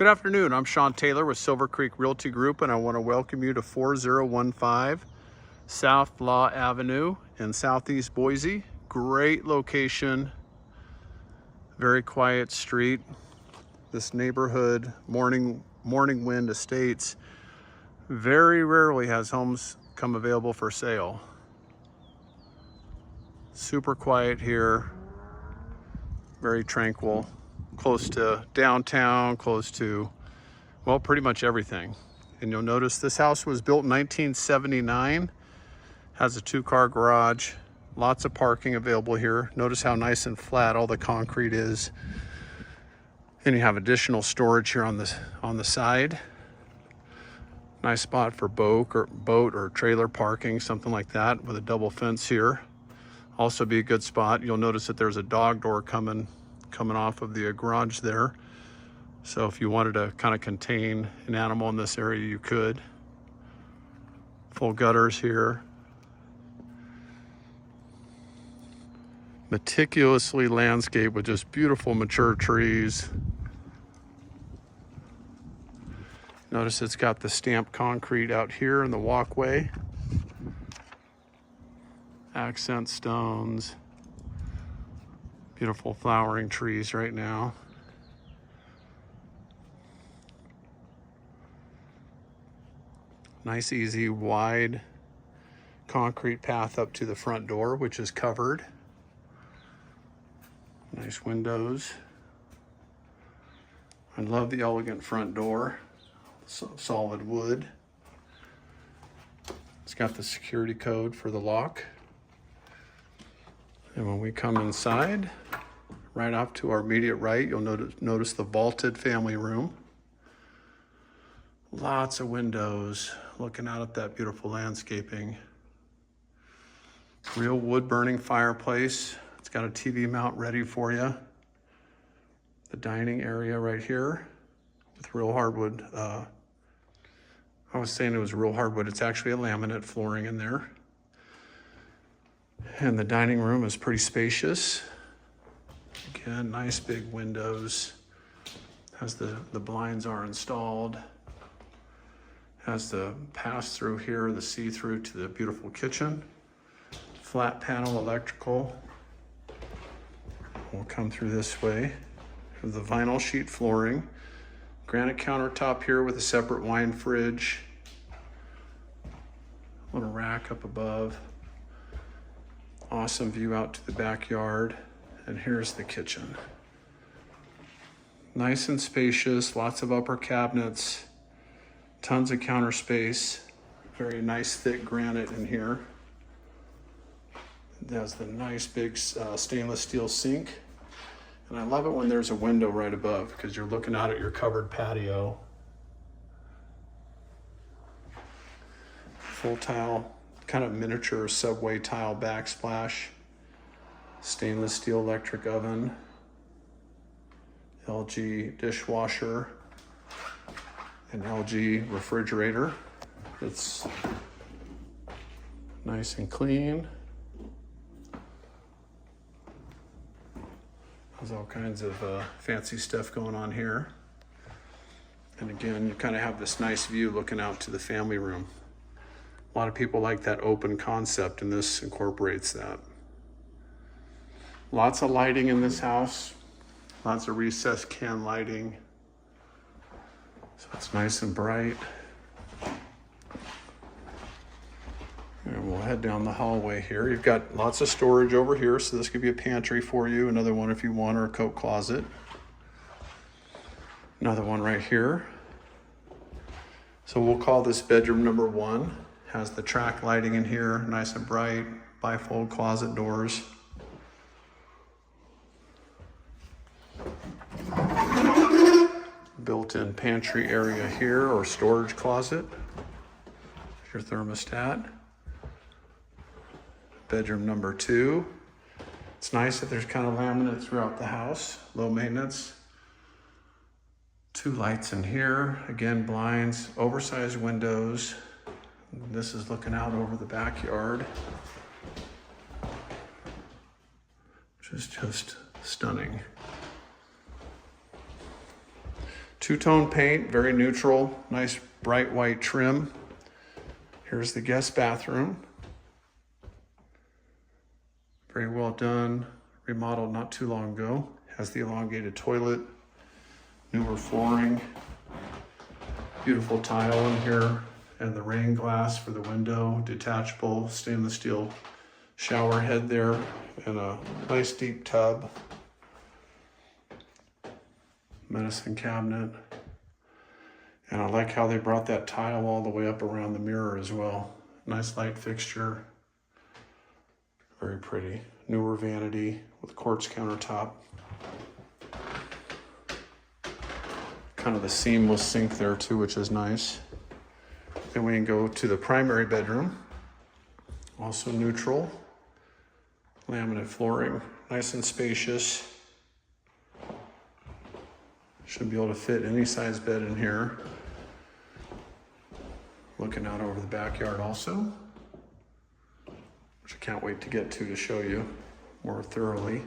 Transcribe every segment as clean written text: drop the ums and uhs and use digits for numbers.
Good afternoon, I'm Sean Taylor with Silver Creek Realty Group, and I want to welcome you to 4015 South Law Avenue in Southeast Boise. Great location, very quiet street. This neighborhood, Morning Wind Estates, very rarely has homes come available for sale. Super quiet here, very tranquil. Close to downtown, close to, well, pretty much everything. And you'll notice this house was built in 1979, has a 2-car garage, lots of parking available here. Notice how nice and flat all the concrete is. And you have additional storage here on the side. Nice spot for boat or trailer parking, something like that, with a double fence here. Also be a good spot. You'll notice that there's a dog door coming off of the garage there. So if you wanted to kind of contain an animal in this area, you could. Full gutters here. Meticulously landscaped with just beautiful mature trees. Notice it's got the stamped concrete out here in the walkway. Accent stones. Beautiful flowering trees right now. Nice, easy, wide concrete path up to the front door, which is covered. Nice windows. I love the elegant front door. Solid wood. It's got the security code for the lock. And when we come inside, right off to our immediate right, you'll notice the vaulted family room. Lots of windows looking out at that beautiful landscaping. Real wood burning fireplace. It's got a TV mount ready for you. The dining area right here with real hardwood. I was saying it was real hardwood. It's actually a laminate flooring in there. And the dining room is pretty spacious. Again, nice big windows. Has the blinds are installed. Has the pass through here, the see-through to the beautiful kitchen. Flat panel electrical. We'll come through this way. The vinyl sheet flooring. Granite countertop here with a separate wine fridge. Little rack up above. Awesome view out to the backyard. And here's the kitchen. Nice and spacious, lots of upper cabinets, tons of counter space. Very nice thick granite in here. It has the nice big stainless steel sink. And I love it when there's a window right above because you're looking out at your covered patio. Full tile, kind of miniature subway tile backsplash. Stainless steel electric oven. LG dishwasher. An LG refrigerator. It's nice and clean. There's all kinds of fancy stuff going on here. And again, you kind of have this nice view looking out to the family room. A lot of people like that open concept, and this incorporates that. Lots of lighting in this house. Lots of recessed can lighting. So it's nice and bright. And we'll head down the hallway here. You've got lots of storage over here, so this could be a pantry for you, another one if you want, or a coat closet. Another one right here. So we'll call this bedroom number 1. Has the track lighting in here, nice and bright, bifold closet doors. Built-in pantry area here, or storage closet. Your thermostat. Bedroom number 2. It's nice that there's kind of laminate throughout the house, low maintenance. 2 lights in here, again blinds, oversized windows. This is looking out over the backyard, which is just stunning. Two-tone paint, very neutral, nice bright white trim. Here's the guest bathroom. Very well done, remodeled not too long ago. Has the elongated toilet, newer flooring, beautiful tile in here, and the rain glass for the window, detachable stainless steel shower head there, and a nice deep tub. Medicine cabinet. And I like how they brought that tile all the way up around the mirror as well. Nice light fixture. Very pretty. Newer vanity with quartz countertop. Kind of the seamless sink there too, which is nice. Then we can go to the primary bedroom. Also neutral. Laminate flooring. Nice and spacious. Should be able to fit any size bed in here. Looking out over the backyard also, which I can't wait to get to show you more thoroughly.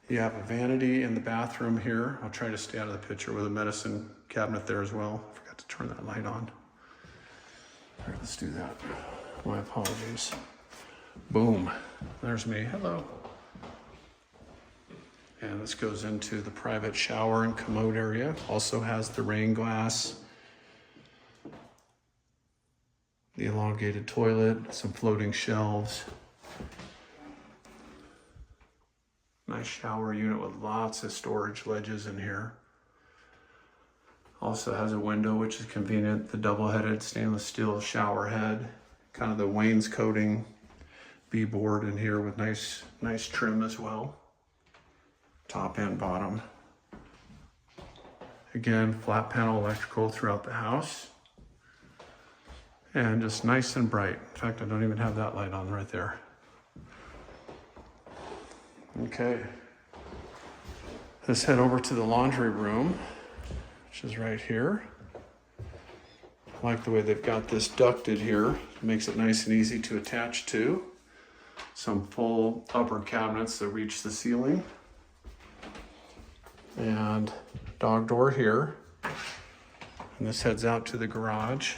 You have a vanity in the bathroom here. I'll try to stay out of the picture with a medicine cabinet there as well. Forgot to turn that light on. All right, let's do that. My apologies. Boom, there's me, hello. And this goes into the private shower and commode area. Also has the rain glass, the elongated toilet, some floating shelves. Nice shower unit with lots of storage ledges in here. Also has a window, which is convenient. The double-headed stainless steel shower head. Kind of the wainscoting B-board in here with nice trim as well. Top and bottom. Again, flat panel electrical throughout the house. And just nice and bright. In fact, I don't even have that light on right there. Okay. Let's head over to the laundry room, which is right here. I like the way they've got this ducted here. It makes it nice and easy to attach to. Some full upper cabinets that reach the ceiling. And dog door here, and this heads out to the garage.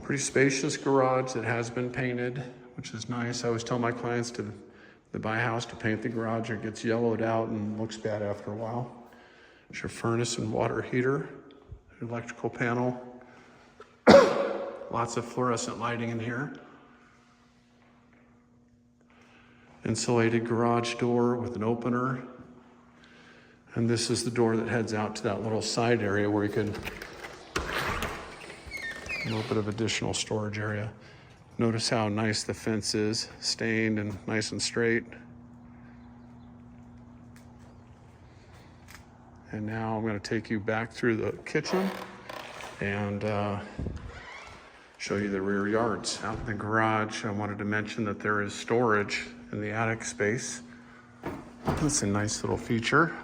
Pretty spacious garage that has been painted, which is nice. I always tell my clients to buy a house to paint the garage. It gets yellowed out and looks bad after a while. There's your furnace and water heater, electrical panel. Lots of fluorescent lighting in here. Insulated garage door with an opener. And this is the door that heads out to that little side area where you can, a little bit of additional storage area. Notice how nice the fence is, stained and nice and straight. And now I'm going to take you back through the kitchen and show you the rear yards. Out in the garage, I wanted to mention that there is storage in the attic space. That's a nice little feature.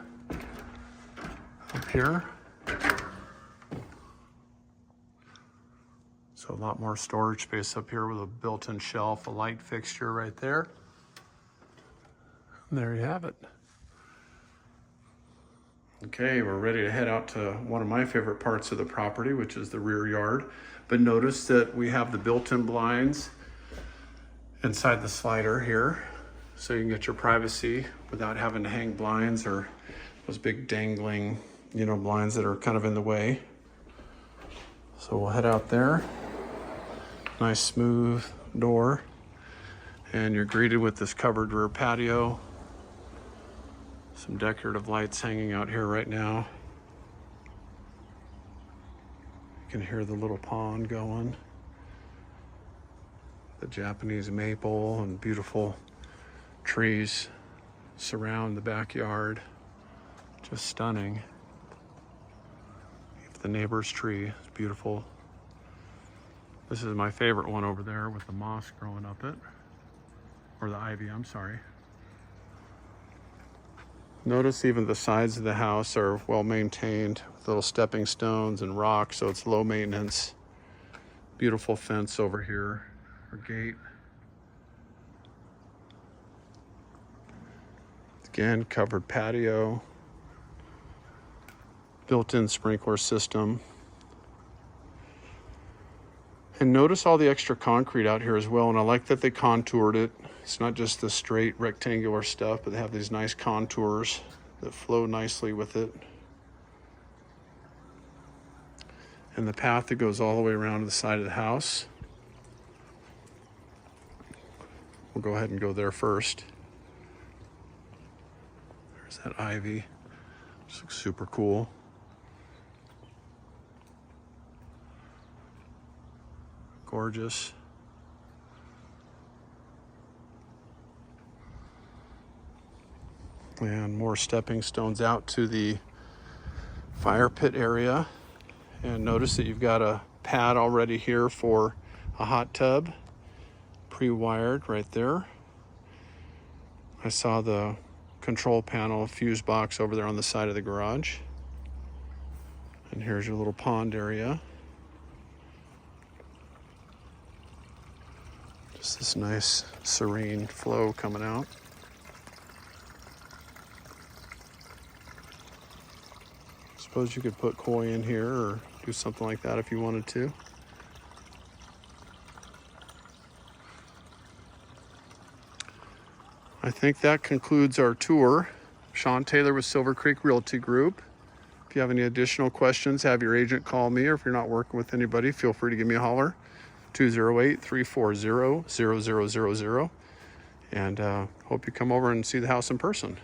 Up here. So a lot more storage space up here with a built-in shelf, a light fixture right there. And there you have it. Okay, we're ready to head out to one of my favorite parts of the property, which is the rear yard. But notice that we have the built-in blinds inside the slider here. So you can get your privacy without having to hang blinds or those big dangling, blinds that are kind of in the way. So we'll head out there. Nice smooth door. And you're greeted with this covered rear patio. Some decorative lights hanging out here right now. You can hear the little pond going. The Japanese maple and beautiful trees surround the backyard. Just stunning. The neighbor's tree is beautiful. This is my favorite one over there with the moss growing up it. Or the ivy, I'm sorry. Notice even the sides of the house are well maintained with little stepping stones and rocks, so it's low maintenance. Beautiful fence over here, or gate. Again, covered patio. built-in sprinkler system. And notice all the extra concrete out here as well. And I like that they contoured it. It's not just the straight rectangular stuff, but they have these nice contours that flow nicely with it. And the path that goes all the way around to the side of the house. We'll go ahead and go there first. There's that ivy. This looks super cool. Gorgeous. And more stepping stones out to the fire pit area. And notice that you've got a pad already here for a hot tub, pre-wired right there. I saw the control panel fuse box over there on the side of the garage. And here's your little pond area. Just this nice serene flow coming out. Suppose you could put koi in here or do something like that if you wanted to. I think that concludes our tour. Sean Taylor with Silver Creek Realty Group. If you have any additional questions, have your agent call me, or if you're not working with anybody, feel free to give me a holler. 208-340-0000. And hope you come over and see the house in person.